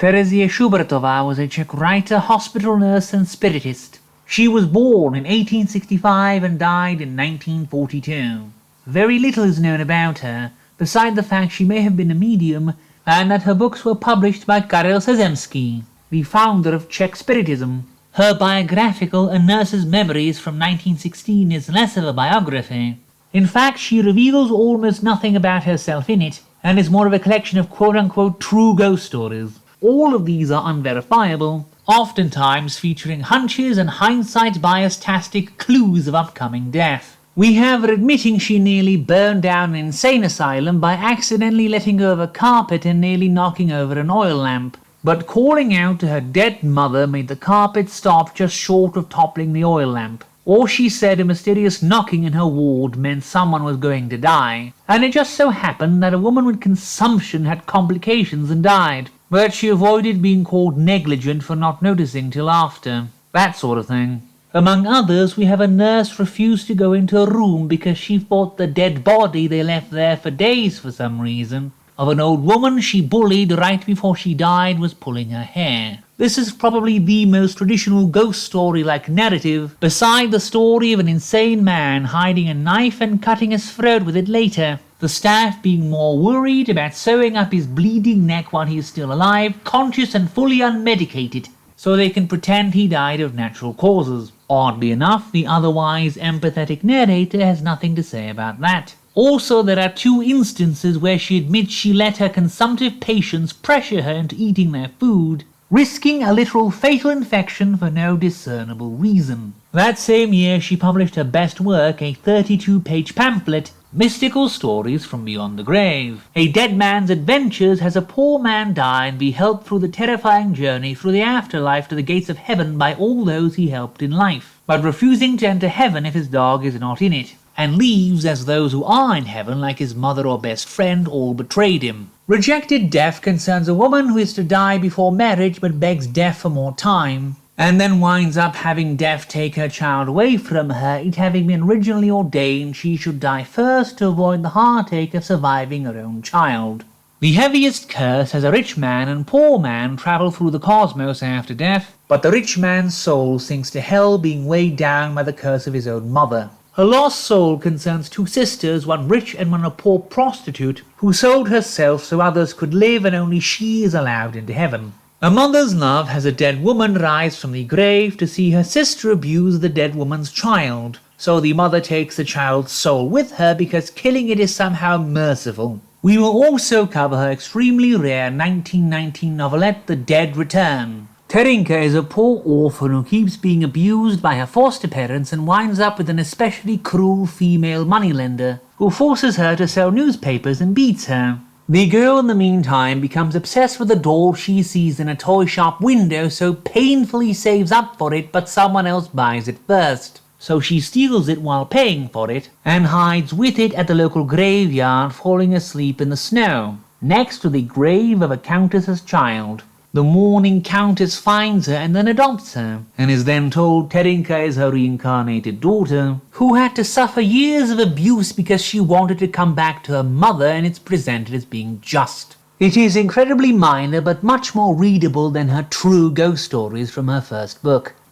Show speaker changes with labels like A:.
A: Terezie Schubertová was a Czech writer, hospital nurse and spiritist. She was born in 1865 and died in 1942. Very little is known about her, beside the fact she may have been a medium and that her books were published by Karel Sezemský, the founder of Czech Spiritism. Her biographical A Nurse's Memories from 1916 is less of a biography. In fact, she reveals almost nothing about herself in it, and is more of a collection of quote-unquote true ghost stories. All of these are unverifiable, oftentimes featuring hunches and hindsight-bias-tastic clues of upcoming death. We have her admitting she nearly burned down an insane asylum by accidentally letting go of a carpet and nearly knocking over an oil lamp. But calling out to her dead mother made the carpet stop just short of toppling the oil lamp. Or she said a mysterious knocking in her ward meant someone was going to die. And it just so happened that a woman with consumption had complications and died. But she avoided being called negligent for not noticing till after. That sort of thing. Among others, we have a nurse refused to go into a room because she thought the dead body they left there for days for some reason of an old woman she bullied right before she died was pulling her hair. This is probably the most traditional ghost story-like narrative, beside the story of an insane man hiding a knife and cutting his throat with it later, the staff being more worried about sewing up his bleeding neck while he is still alive, conscious and fully unmedicated, so they can pretend he died of natural causes. Oddly enough, the otherwise empathetic narrator has nothing to say about that. Also, there are 2 instances where she admits she let her consumptive patients pressure her into eating their food, risking a literal fatal infection for no discernible reason. That same year, she published her best work, a 32-page pamphlet, Mystical Stories from Beyond the Grave. A dead man's adventures has a poor man die and be helped through the terrifying journey through the afterlife to the gates of heaven by all those he helped in life, but refusing to enter heaven if his dog is not in it, and leaves as those who are in heaven, like his mother or best friend, all betrayed him. Rejected Death concerns a woman who is to die before marriage but begs Death for more time, and then winds up having Death take her child away from her, it having been originally ordained she should die first to avoid the heartache of surviving her own child. The heaviest curse has a rich man and poor man travel through the cosmos after death, but the rich man's soul sinks to hell, being weighed down by the curse of his own mother. Her lost soul concerns 2 sisters, one rich and one a poor prostitute, who sold herself so others could live and only she is allowed into heaven. A mother's love has a dead woman rise from the grave to see her sister abuse the dead woman's child, so the mother takes the child's soul with her because killing it is somehow merciful. We will also cover her extremely rare 1919 novelette The Dead Return. Terinka is a poor orphan who keeps being abused by her foster parents and winds up with an especially cruel female moneylender who forces her to sell newspapers and beats her. The girl in the meantime becomes obsessed with a doll she sees in a toy shop window, so painfully saves up for it, but someone else buys it first. So she steals it while paying for it and hides with it at the local graveyard, falling asleep in the snow, next to the grave of a countess's child. The mourning countess finds her and then adopts her, and is then told Terinka is her reincarnated daughter, who had to suffer years of abuse because she wanted to come back to her mother, and it's presented as being just. It is incredibly minor but much more readable than her true ghost stories from her first book.